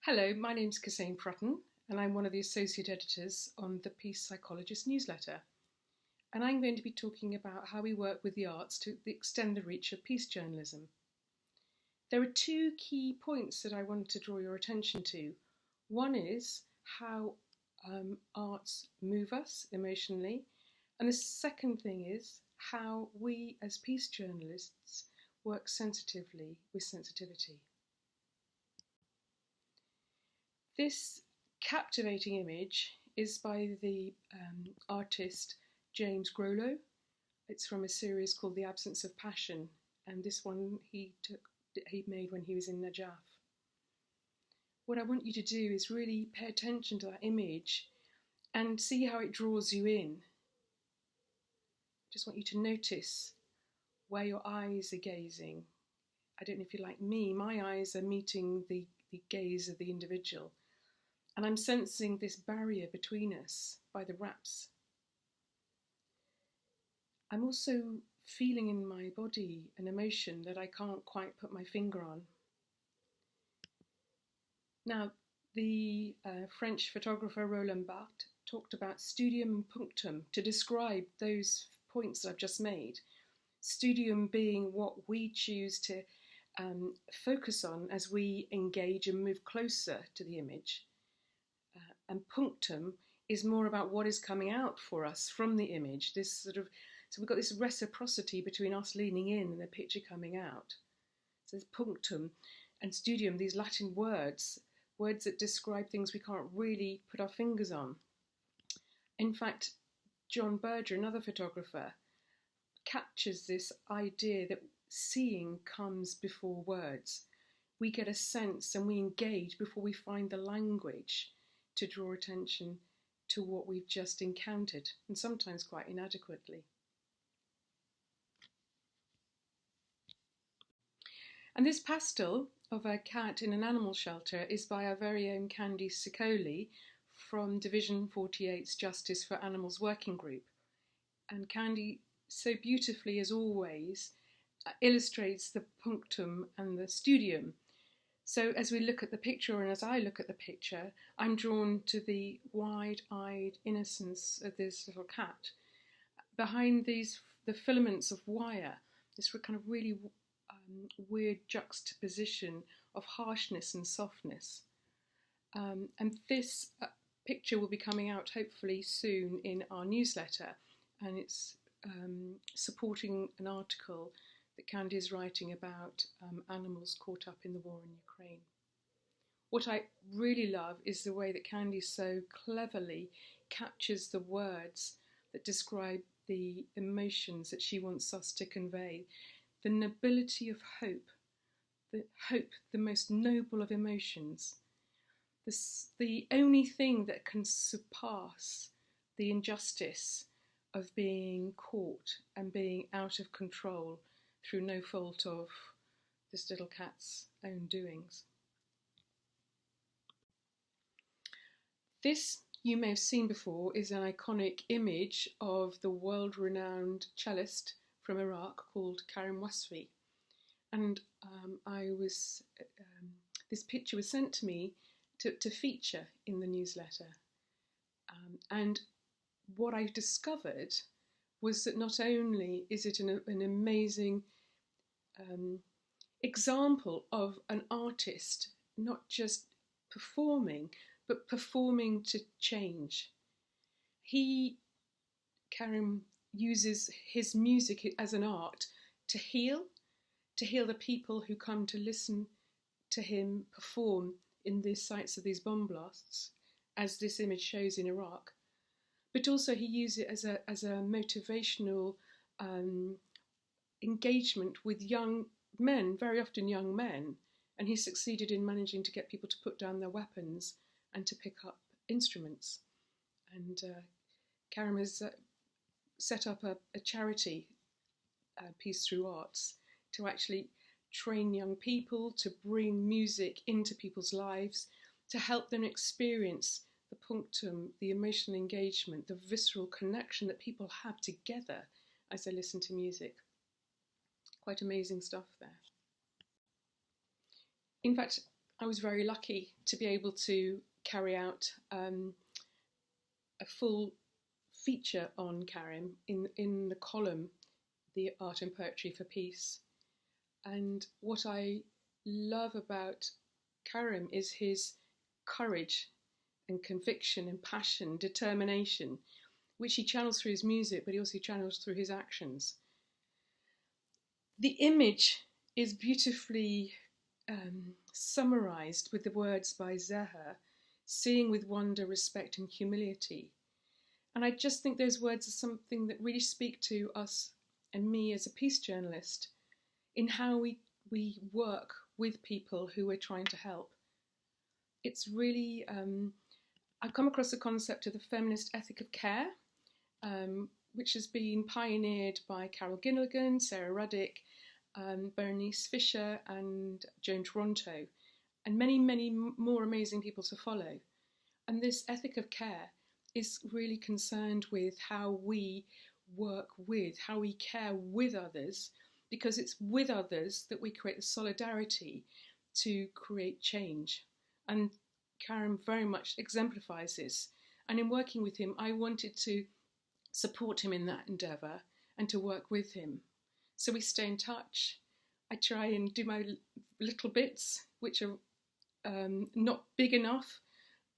Hello, my name's Kisane and I'm one of the associate editors on the Psychologist newsletter. And I'm going to be talking about how we work with the arts to extend the reach of peace journalism. There are two key points that I wanted to draw your attention to. One is how arts move us emotionally, and the second thing is how we as peace journalists work sensitively with sensitivity. This captivating image is by the artist James Grollo. It's from a series called The Absence of Passion, and this one he made when he was in Najaf. What I want you to do is really pay attention to that image and see how it draws you in. I just want you to notice where your eyes are gazing. I don't know if you're like me, my eyes are meeting the gaze of the individual. And I'm sensing this barrier between us by the wraps. I'm also feeling in my body an emotion that I can't quite put my finger on. Now, the French photographer Roland Barthes talked about studium and punctum to describe those points that I've just made. Studium being what we choose to focus on as we engage and move closer to the image. And punctum is more about what is coming out for us from the image. So we've got this reciprocity between us leaning in and the picture coming out. So there's punctum and studium, these Latin words that describe things we can't really put our fingers on. In fact, John Berger, another photographer, captures this idea that seeing comes before words. We get a sense and we engage before we find the language to draw attention to what we've just encountered, and sometimes quite inadequately. And this pastel of a cat in an animal shelter is by our very own Candy Sicoli from Division 48's Justice for Animals Working Group. And Candy, so beautifully as always, illustrates the punctum and the studium. So as we look at the picture, and as I look at the picture, I'm drawn to the wide-eyed innocence of this little cat. Behind the filaments of wire, this kind of really weird juxtaposition of harshness and softness. And this picture will be coming out hopefully soon in our newsletter, and it's supporting an article that Candy is writing about animals caught up in the war in Ukraine. What I really love is the way that Candy so cleverly captures the words that describe the emotions that she wants us to convey. The nobility of hope, the most noble of emotions. The only thing that can surpass the injustice of being caught and being out of control through no fault of this little cat's own doings. This, you may have seen before, is an iconic image of the world-renowned cellist from Iraq called Karim Wasfi. And this picture was sent to me to feature in the newsletter. And what I discovered was that not only is it an amazing example of an artist not just performing, but performing to change. Karim, uses his music as an art to heal the people who come to listen to him perform in the sites of these bomb blasts, as this image shows in Iraq. But also he used it as a motivational engagement with young men, very often young men, and he succeeded in managing to get people to put down their weapons and to pick up instruments. And Karim has set up a charity, Peace Through Arts, to actually train young people to bring music into people's lives, to help them experience the punctum, the emotional engagement, the visceral connection that people have together as they listen to music. Quite amazing stuff there. In fact, I was very lucky to be able to carry out a full feature on Karim in the column, The Art and Poetry for Peace. And what I love about Karim is his courage and conviction and passion, determination, which he channels through his music, but he also channels through his actions. The image is beautifully summarised with the words by Zahar, seeing with wonder, respect and humility. And I just think those words are something that really speak to us and me as a peace journalist in how we work with people who we're trying to help. It's really, I've come across the concept of the feminist ethic of care, which has been pioneered by Carol Gilligan, Sarah Ruddick, Bernice Fisher and Joan Toronto, and many, many more amazing people to follow. And this ethic of care is really concerned with how we work with, how we care with others, because it's with others that we create the solidarity to create change. And Karim very much exemplifies this. And in working with him, I wanted to support him in that endeavour and to work with him. So we stay in touch. I try and do my little bits, which are not big enough,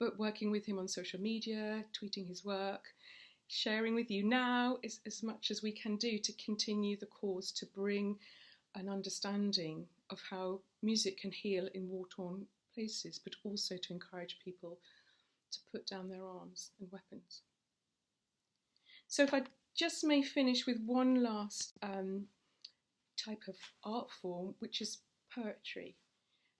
but working with him on social media, tweeting his work, sharing with you now is as much as we can do to continue the cause, to bring an understanding of how music can heal in war-torn places, but also to encourage people to put down their arms and weapons. So if I just may finish with one last type of art form, which is poetry.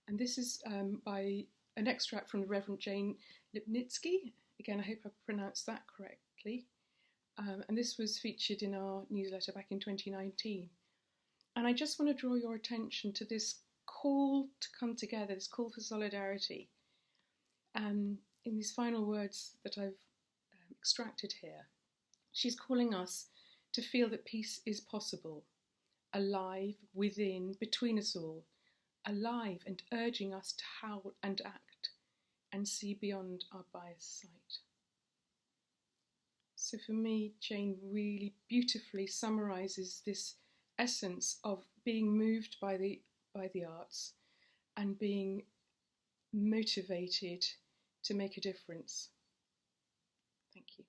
And this is by an extract from the Reverend Jane Lipnitsky. Again, I hope I pronounced that correctly. And this was featured in our newsletter back in 2019. And I just want to draw your attention to this call to come together, this call for solidarity. In these final words that I've extracted here, she's calling us to feel that peace is possible, alive, within, between us all, alive and urging us to howl and act and see beyond our biased sight. So for me, Jane really beautifully summarises this essence of being moved by the arts and being motivated to make a difference. Thank you.